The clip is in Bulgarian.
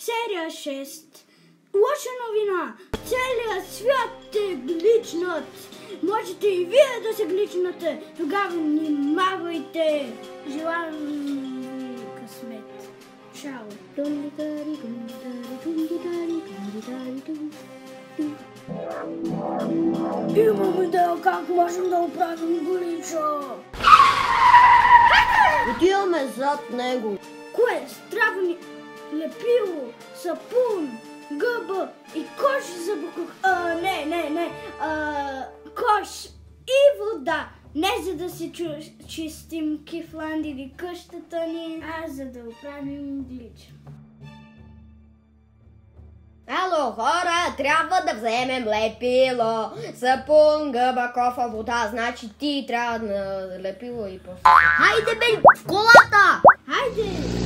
Серия 6. Лоша новина! Целият свят е гличнат! Можете и вие да се гличнате! Тогава внимавайте! Желаем ви късмет! Чао! Имаме идея как можем да оправим глича! Отиваме зад него. Кое? Трябва ни лепило, сапун, гъба и кош за буклук. Не. Кош и вода. Не за да си чистим Кифланд или къщата ни, а за да оправим глича. Ало, хора, трябва да вземем лепило, сапун, гъба, кофа, вода. Значи ти трябва на лепило и после. Хайде бе, в колата! Хайде!